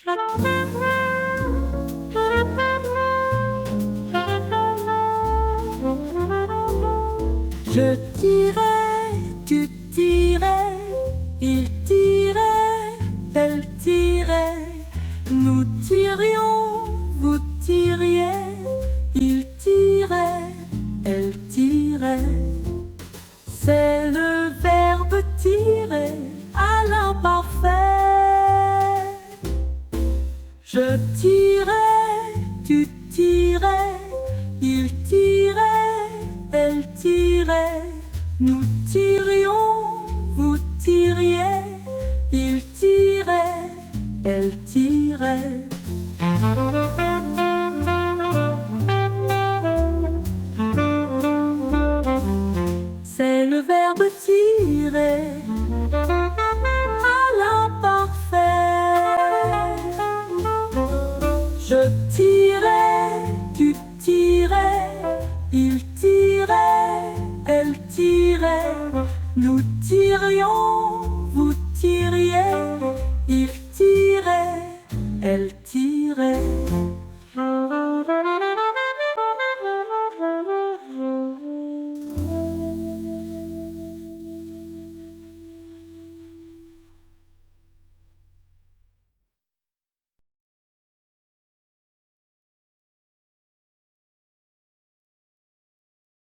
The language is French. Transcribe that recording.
Je tirais, tu tirais, il tirait, elle tirait, nous tirions, vous tiriez, il tirait, elle tirait. C'est le verbe tirer à l'imparfait. Je tirais, tu tirais, il tirait, elle tirait, nous tirions, vous tiriez, il tirait, elle tirait. C'est le verbe tirer à l'imparfait. Je tirais, tu tirais, il tirait, elle tirait, nous tirions, vous tiriez, il tirait, elle tirait.